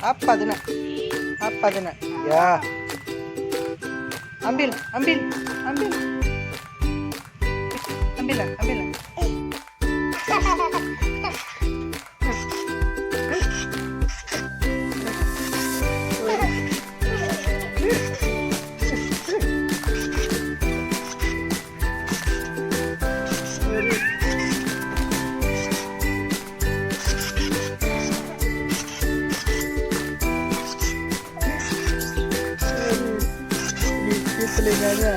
Apa tuh nak? Apa tuh nak? Ya. Ambil, ambil, ambil. Ambil lah, ambil lah. Sedikit telinganya.